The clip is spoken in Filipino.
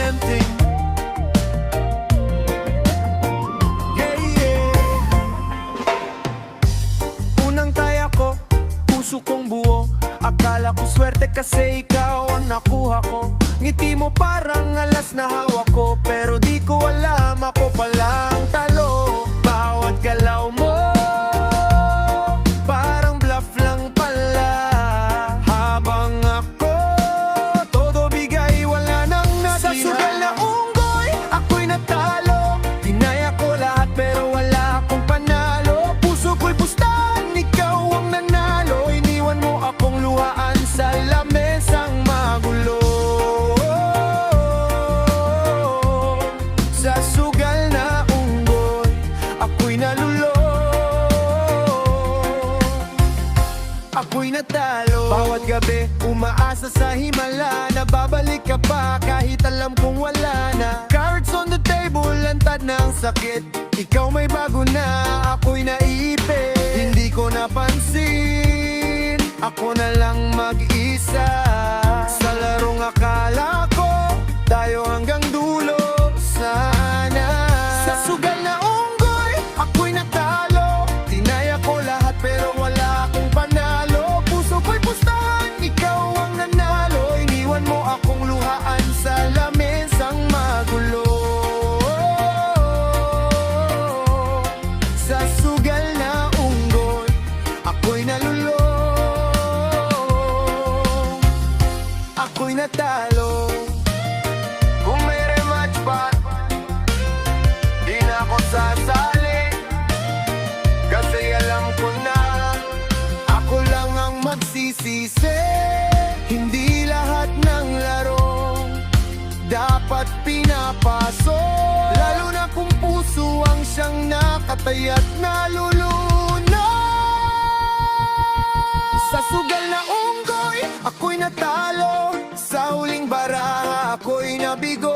tempting. Yeah, yeah. Unang taya ko, puso kong buo. Akala ko swerte kasi ikaw ang nakuha ko. Ngiti mo parang alas na hawak ko, pero di ko alam ako palang talo. Bawat galaw mo parang bluff lang pala. Habang ako todo bigay, wala nang naslina. Sa sugal na unggoy, ako'y natalo. Tinaya ko lahat pero wala akong panalo. Puso ko'y bustan, ikaw ang nanalo. Iniwan mo akong luhaan sa lamesang magulo. Sa sugal na unggoy, ako'y nalulo. Ako'y natalo. Bawat gabi, umaasa sa himala na babalik ka pa kahit alam kong wala na. Cards on the table, lantad ng sakit. Ikaw may bago na, ako'y naiipit. Hindi ko napansin, ako na lang mag-isa. Sa larong akala ko, tayo hanggang dulo. Sana sa sugal na unggoy, ako'y natalo. Tinaya ko lahat pero wala akong panalo. Puso ko'y pustahan, ikaw ang nanalo. Iniwan mo akong luhaan sa lamesang magulo. Sa sugal na unggoy, ako'y nalulo. Ako'y natalo. Kung may rematch pa, di na ako sasali. Kasi alam ko na, ako lang ang magsisisi. Hindi lahat ng laro dapat pinapasok. Lalo na kung puso ang siyang nakatay at nalulunod. Sa sugal na unggoy, ako'y natalo. Sa huling baraha, ako'y nabigo.